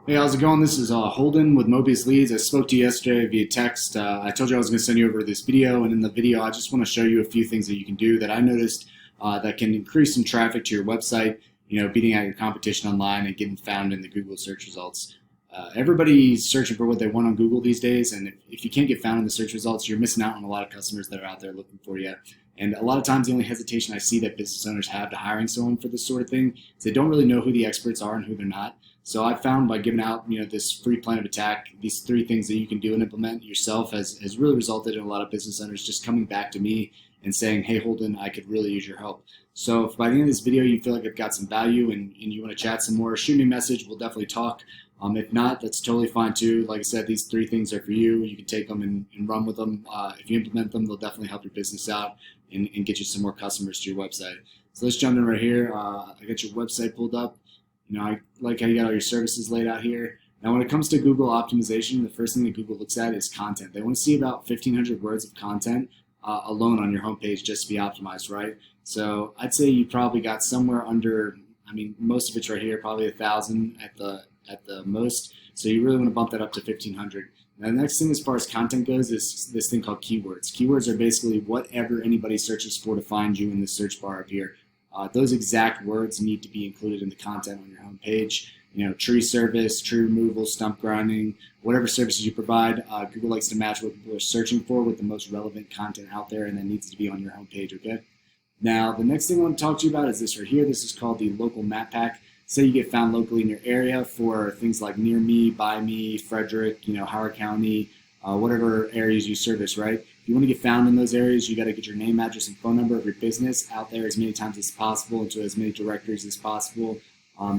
Hey, how's it going? This is Holden with Mobius Leads. I spoke to you yesterday via text. I told you I was going to send you over this video, and in the video, I just want to show you a few things that you can do that I noticed that can increase some traffic to your website. You know, beating out your competition online and getting found in the Google search results. Everybody's searching for what they want on Google these days, and if you can't get found in the search results, you're missing out on a lot of customers that are out there looking for you. And a lot of times, the only hesitation I see that business owners have to hiring someone for this sort of thing is they don't really know who the experts are and who they're not. So I found by giving out, this free plan of attack, these three things that you can do and implement yourself has really resulted in a lot of business owners just coming back to me and saying, hey, Holden, I could really use your help. So if by the end of this video you feel like I've got some value and you want to chat some more, shoot me a message. We'll definitely talk. If not, that's totally fine too. Like I said, these three things are for you. You can take them and run with them. If you implement them, they'll definitely help your business out and get you some more customers to your website. So let's jump in right here. I got your website pulled up. I like how you got all your services laid out here. Now, when it comes to Google optimization, the first thing that Google looks at is content. They want to see about 1,500 words of content alone on your homepage just to be optimized, right? So I'd say you probably got somewhere under, most of it's right here, probably 1,000 at the most. So you really want to bump that up to 1,500. Now, the next thing as far as content goes is this thing called keywords. Keywords are basically whatever anybody searches for to find you in the search bar up here. Those exact words need to be included in the content on your home page. Tree service, tree removal, stump grinding, whatever services you provide, Google likes to match what people are searching for with the most relevant content out there, and that needs to be on your home page, okay? Now, the next thing I want to talk to you about is this right here. This is called the local map pack. Say you get found locally in your area for things like near me, by me, Frederick, Howard County, whatever areas you service, right? If you want to get found in those areas, you got to get your name, address, and phone number of your business out there as many times as possible into as many directories as possible.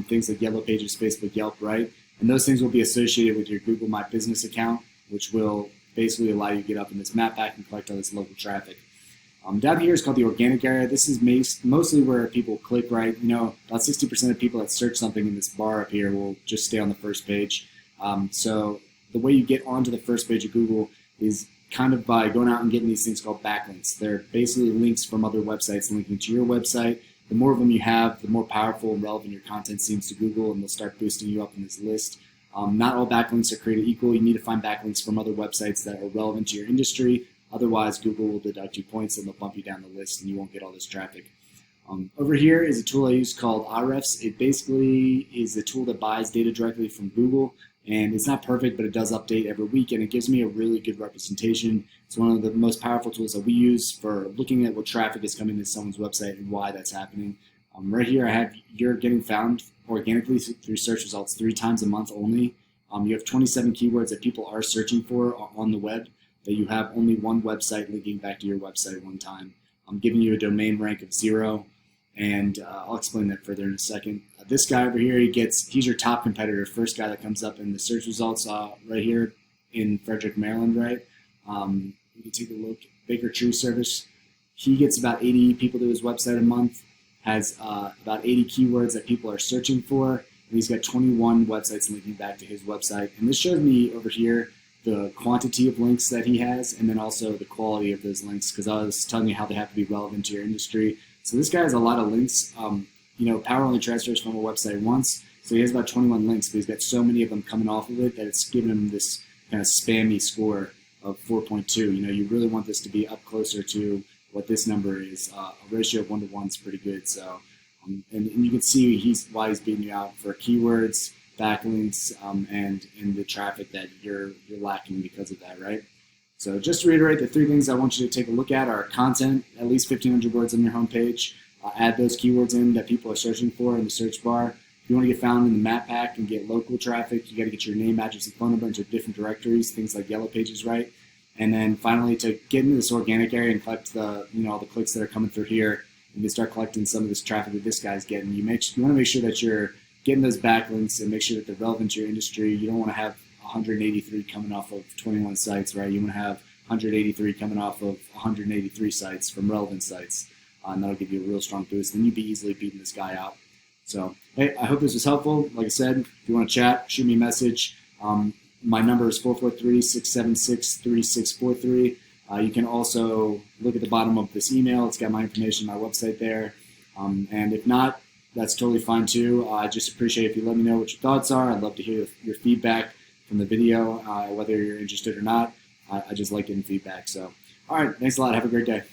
Things like Yellow Pages, Facebook, Yelp, right? And those things will be associated with your Google My Business account, which will basically allow you to get up in this map pack and collect all this local traffic. Down here is called the organic area. This is mostly where people click, right? About 60% of people that search something in this bar up here will just stay on the first page. So the way you get onto the first page of Google is kind of by going out and getting these things called backlinks. They're basically links from other websites linking to your website. The more of them you have, the more powerful and relevant your content seems to Google, and they'll start boosting you up in this list. Not all backlinks are created equal. You need to find backlinks from other websites that are relevant to your industry. Otherwise, Google will deduct you points and they'll bump you down the list and you won't get all this traffic. Over here is a tool I use called Ahrefs. It basically is a tool that buys data directly from Google, and it's not perfect, but it does update every week, and it gives me a really good representation. It's one of the most powerful tools that we use for looking at what traffic is coming to someone's website and why that's happening. Right here, I have you're getting found organically through search results 3 times a month only. You have 27 keywords that people are searching for on the web, that you have only one website linking back to your website one time. I'm giving you a domain rank of 0, and I'll explain that further in a second. This guy over here, he's your top competitor, first guy that comes up in the search results right here in Frederick, Maryland, right? You can take a look. Baker Tree Service, he gets about 80 people to his website a month, has about 80 keywords that people are searching for, and he's got 21 websites linking back to his website. And this shows me over here the quantity of links that he has, and then also the quality of those links, because I was telling you how they have to be relevant to your industry. So this guy has a lot of links. Power only transfers from a website once, so he has about 21 links, but he's got so many of them coming off of it that it's giving him this kind of spammy score of 4.2. You really want this to be up closer to what this number is. A ratio of 1 to 1 is pretty good. So, and you can see why he's beating you out for keywords, backlinks, and the traffic that you're lacking because of that, right? So just to reiterate, the 3 things I want you to take a look at are content, at least 1,500 words on your homepage. Add those keywords in that people are searching for in the search bar. If you want to get found in the map pack and get local traffic, you got to get your name, address, and phone number into different directories, things like Yellow Pages, right? And then finally, to get into this organic area and collect all the clicks that are coming through here, and to start collecting some of this traffic that this guy's getting, you want to make sure that you're getting those backlinks and make sure that they're relevant to your industry. You don't want to have 183 coming off of 21 sites, right? You want to have 183 coming off of 183 sites from relevant sites. And that'll give you a real strong boost. Then you'd be easily beating this guy out. So, hey, I hope this was helpful. Like I said, if you want to chat, shoot me a message. My number is 443-676-3643. You can also look at the bottom of this email. It's got my information, my website there. And if not, that's totally fine too. I just appreciate if you let me know what your thoughts are. I'd love to hear your feedback from the video, whether you're interested or not. I just like getting feedback. So, all right, thanks a lot. Have a great day.